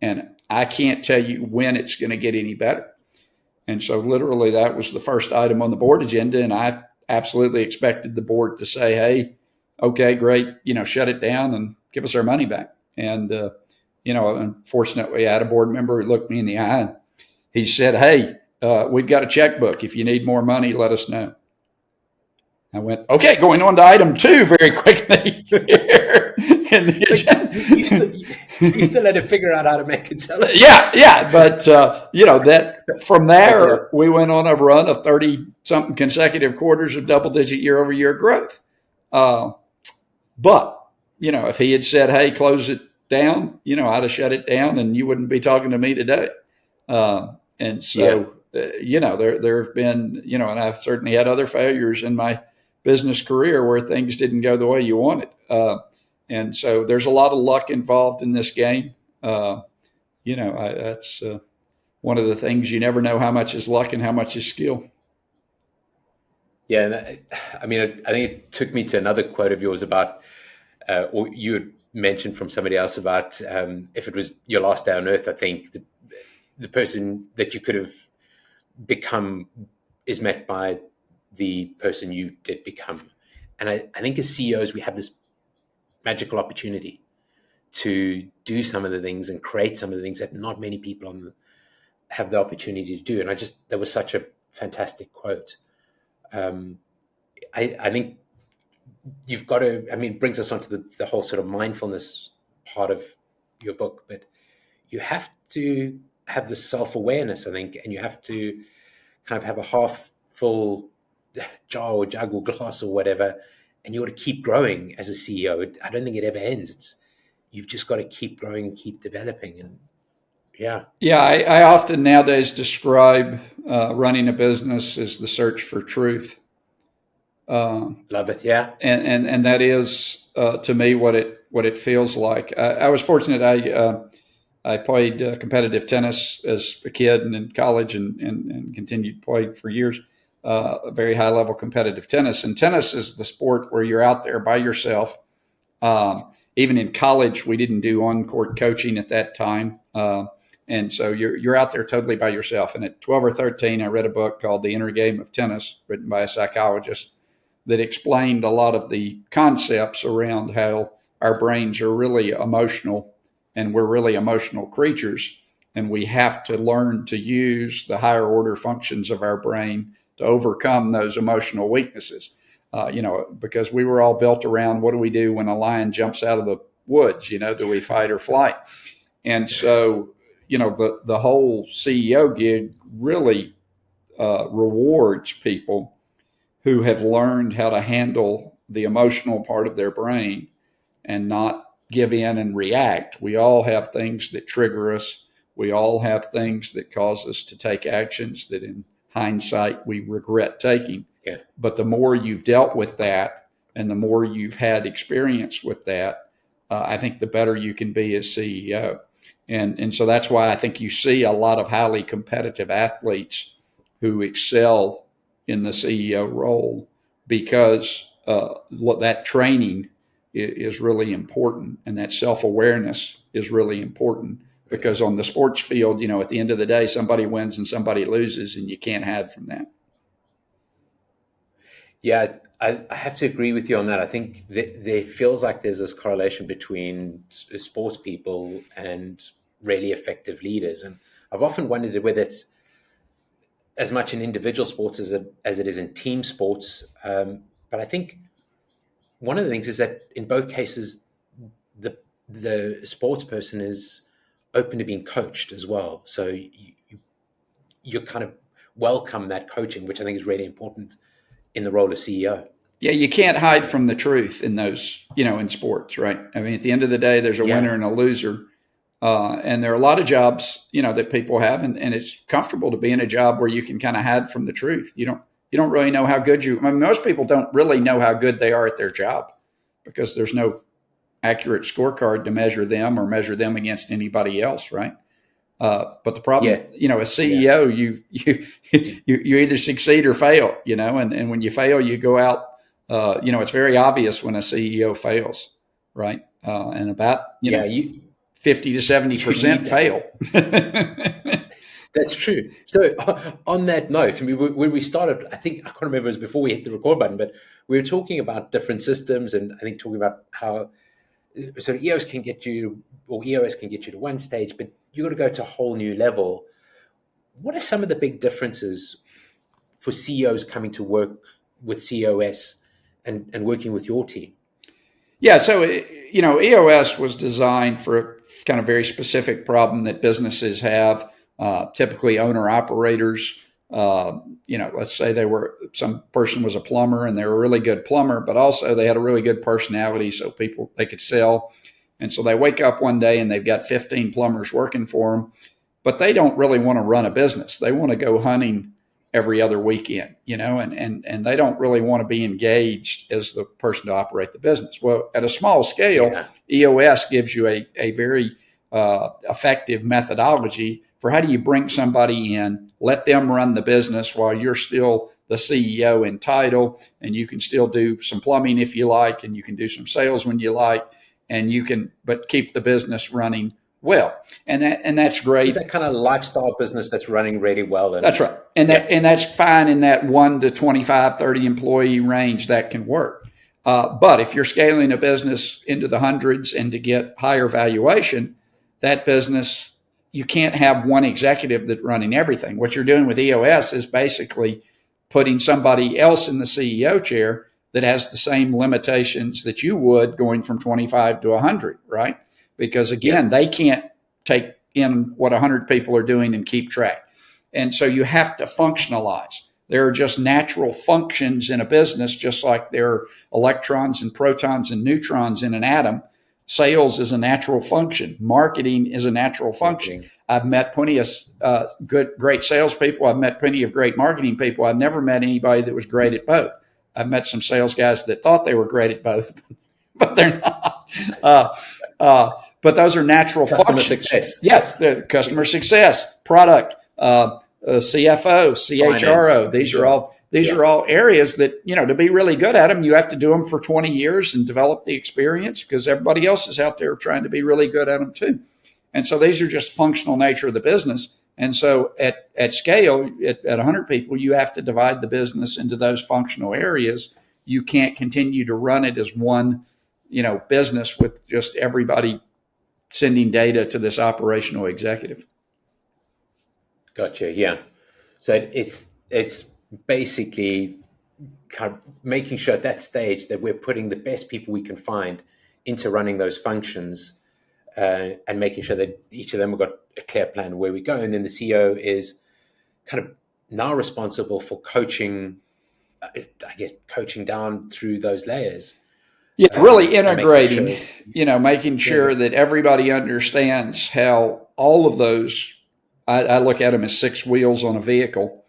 And I can't tell you when it's going to get any better. And so literally that was the first item on the board agenda. And I absolutely expected the board to say, hey, okay, great, shut it down and give us our money back. And, unfortunately, I had a board member who looked me in the eye and he said, hey, we've got a checkbook. If you need more money, let us know. I went, okay, going on to item 2 very quickly here in the agenda. You still had to figure out how to make it sell it. Yeah. But, that from there, we went on a run of 30-something consecutive quarters of double-digit year-over-year growth. But, if he had said, hey, close it down, I'd have shut it down and you wouldn't be talking to me today. And so, there have been, and I've certainly had other failures in my business career where things didn't go the way you wanted. And so there's a lot of luck involved in this game. That's one of the things. You never know how much is luck and how much is skill. Yeah. I think it took me to another quote of yours about, or you had mentioned from somebody else about if it was your last day on earth, I think the person that you could have become is met by the person you did become. And I think as CEOs, we have this magical opportunity to do some of the things and create some of the things that not many people have the opportunity to do. And that was such a fantastic quote. I think you've got to, it brings us onto the whole sort of mindfulness part of your book, but you have to have the self-awareness, I think, and you have to kind of have a half full jar or jug or glass or whatever, and you got to keep growing as a CEO. I don't think it ever ends. You've just got to keep growing and keep developing. And I often nowadays describe running a business as the search for truth. Love it. Yeah. And that is to me what it feels like. I was fortunate. I played competitive tennis as a kid and in college and continued to play for years. Very high level competitive tennis. And tennis is the sport where you're out there by yourself. Even in college, we didn't do on-court coaching at that time. And so you're out there totally by yourself. And at 12 or 13, I read a book called The Inner Game of Tennis, written by a psychologist, that explained a lot of the concepts around how our brains are really emotional, and we're really emotional creatures. And we have to learn to use the higher order functions of our brain to overcome those emotional weaknesses. Because we were all built around, what do we do when a lion jumps out of the woods? Do we fight or flight? And so, the whole CEO gig really rewards people who have learned how to handle the emotional part of their brain and not give in and react. We all have things that trigger us. We all have things that cause us to take actions that in hindsight we regret taking. Yeah. But the more you've dealt with that and the more you've had experience with that, I think the better you can be as CEO. And so that's why I think you see a lot of highly competitive athletes who excel in the CEO role, because that training is really important, and that self-awareness is really important, because on the sports field, at the end of the day, somebody wins and somebody loses, and you can't hide from that. Yeah, I have to agree with you on that. I think there feels like there's this correlation between sports people and really effective leaders. And I've often wondered whether it's as much in individual sports as it is in team sports. But I think one of the things is that in both cases, the sports person is open to being coached as well. So you kind of welcome that coaching, which I think is really important in the role of CEO. Yeah, you can't hide from the truth in those, in sports, right? At the end of the day, there's a winner and a loser. And there are a lot of jobs, that people have, and it's comfortable to be in a job where you can kind of hide from the truth. You don't really know how good most people don't really know how good they are at their job, because there's no accurate scorecard to measure them or measure them against anybody else, right? But the problem, Yeah. as CEO, you either succeed or fail, and when you fail, you go out. It's very obvious when a CEO fails, right? And about Yeah. You 50 to 70% need fail. That's true. So on that note, I mean, when we started, I can't remember, it was before we hit the record button, but we were talking about different systems, and I think talking about how EOS can get you, or EOS can get you to one stage, but you got to go to a whole new level. What are some of the big differences for CEOs coming to work with COS and working with your team? Yeah, so EOS was designed for a kind of very specific problem that businesses have. Typically, owner operators. Let's say some person was a plumber and they were a really good plumber, but also they had a really good personality, so they could sell. And so they wake up one day and they've got 15 plumbers working for them, but they don't really want to run a business. They want to go hunting every other weekend, and they don't really want to be engaged as the person to operate the business. Well, at a small scale, EOS gives you a very effective methodology for how do you bring somebody in, let them run the business while you're still the CEO in title, and you can still do some plumbing if you like, and you can do some sales when you like, and but keep the business running well, and that's great. It's that kind of lifestyle business that's running really well. That's right, and that's fine in that 1 to 25, 30 employee range. That can work, but if you're scaling a business into the hundreds and to get higher valuation, that business, you can't have one executive that's running everything. What you're doing with EOS is basically putting somebody else in the CEO chair that has the same limitations that you would going from 25 to 100, right? Because again, they can't take in what 100 people are doing and keep track. And so you have to functionalize. There are just natural functions in a business, just like there are electrons and protons and neutrons in an atom. Sales is a natural function. Marketing is a natural function. I've met plenty of great salespeople. I've met plenty of great marketing people. I've never met anybody that was great at both. I've met some sales guys that thought they were great at both, but they're not. But those are natural customer functions. Success. Yeah, the customer success, product, CFO, CHRO. Finance. These are all areas that, to be really good at them, you have to do them for 20 years and develop the experience, because everybody else is out there trying to be really good at them too. And so these are just functional nature of the business. And so at scale, at 100 people, you have to divide the business into those functional areas. You can't continue to run it as one, business with just everybody sending data to this operational executive. Gotcha. Yeah. So it's basically kind of making sure at that stage that we're putting the best people we can find into running those functions, and making sure that each of them have got a clear plan of where we go. And then the CEO is kind of now responsible for coaching, coaching down through those layers. Yeah, really integrating, making sure that everybody understands how all of those, I look at them as 6 wheels on a vehicle,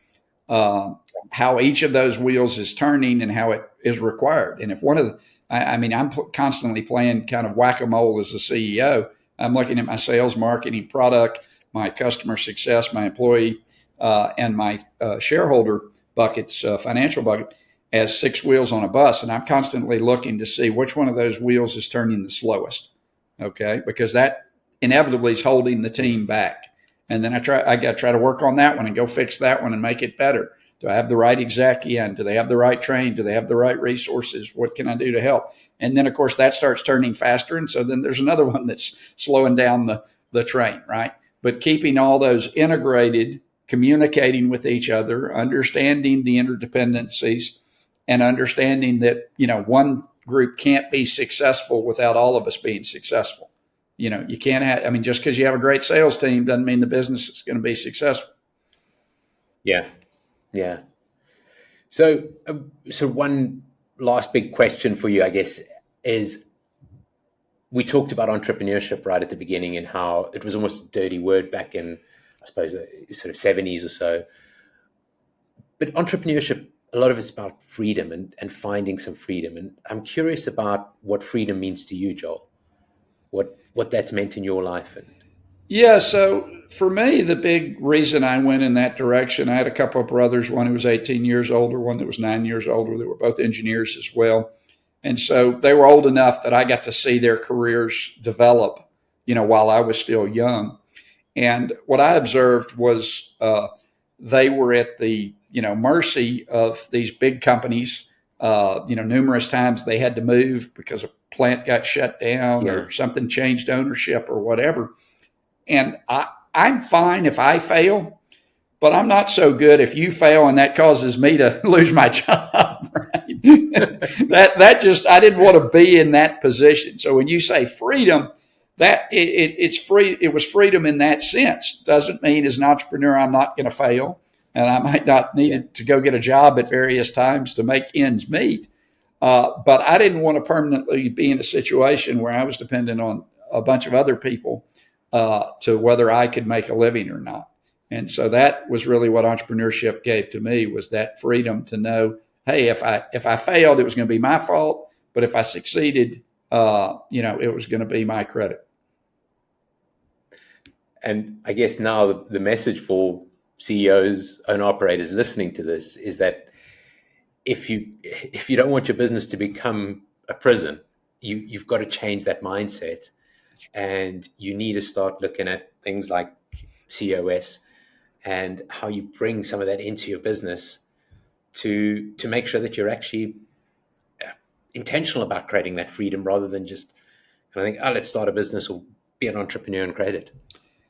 how each of those wheels is turning and how it is required. And if one of the, I'm constantly playing kind of whack-a-mole as a CEO. I'm looking at my sales, marketing, product, my customer success, my employee, and my shareholder buckets, financial bucket, as 6 wheels on a bus. And I'm constantly looking to see which one of those wheels is turning the slowest. Okay. Because that inevitably is holding the team back. And then I got to try to work on that one and go fix that one and make it better. Do I have the right exec in? Do they have the right train? Do they have the right resources? What can I do to help? And then, of course, that starts turning faster. And so then there's another one that's slowing down the train, right? But keeping all those integrated, communicating with each other, understanding the interdependencies, and understanding that, one group can't be successful without all of us being successful. You can't have, just because you have a great sales team doesn't mean the business is going to be successful. Yeah. Yeah. So one last big question for you, I guess, is we talked about entrepreneurship right at the beginning and how it was almost a dirty word back in, I suppose, the sort of 70s or so. But entrepreneurship, a lot of it's about freedom and finding some freedom. And I'm curious about what freedom means to you, Joel. What that's meant in your life. Yeah, so for me, the big reason I went in that direction, I had a couple of brothers, one who was 18 years older, one that was 9 years older. They were both engineers as well. And so they were old enough that I got to see their careers develop, while I was still young. And what I observed was they were at the mercy of these big companies. Numerous times they had to move because a plant got shut down Yeah. or something changed ownership or whatever. And I'm fine if I fail, but I'm not so good if you fail and that causes me to lose my job. Right? that just I didn't want to be in that position. So when you say freedom, it's free. It was freedom in that sense. Doesn't mean as an entrepreneur I'm not going to fail, and I might not need to go get a job at various times to make ends meet. But I didn't want to permanently be in a situation where I was dependent on a bunch of other people to whether I could make a living or not. And so that was really what entrepreneurship gave to me, was that freedom to know, hey, if I failed, it was going to be my fault, but if I succeeded, it was going to be my credit. And I guess now the message for CEOs, owner operators listening to this is that if you don't want your business to become a prison, you've got to change that mindset, and you need to start looking at things like COS and how you bring some of that into your business to make sure that you're actually intentional about creating that freedom, rather than just kind of think, oh, let's start a business or be an entrepreneur and create it.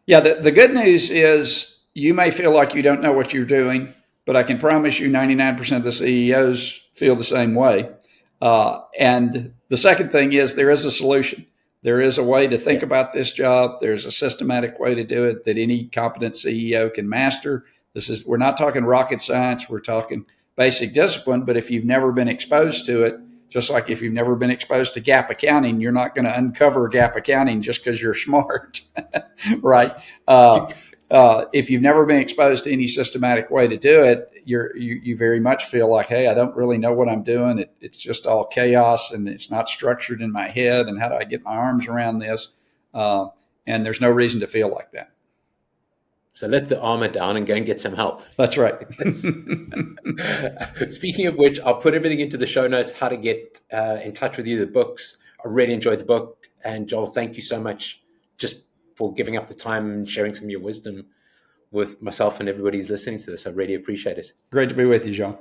Yeah, the good news is you may feel like you don't know what you're doing, but I can promise you 99% of the CEOs feel the same way. And the second thing is there is a solution. There is a way to think about this job. There's a systematic way to do it that any competent CEO can master. We're not talking rocket science. We're talking basic discipline. But if you've never been exposed to it, just like if you've never been exposed to gap accounting, you're not going to uncover gap accounting just because you're smart, right? If you've never been exposed to any systematic way to do it, you very much feel like, hey, I don't really know what I'm doing. It's just all chaos and it's not structured in my head. And how do I get my arms around this? And there's no reason to feel like that. So let the armor down and go and get some help. That's right. Speaking of which, I'll put everything into the show notes, how to get in touch with you, the books. I really enjoyed the book. And Joel, thank you so much just for giving up the time and sharing some of your wisdom with myself and everybody who's listening to this. I really appreciate it. Great to be with you, John.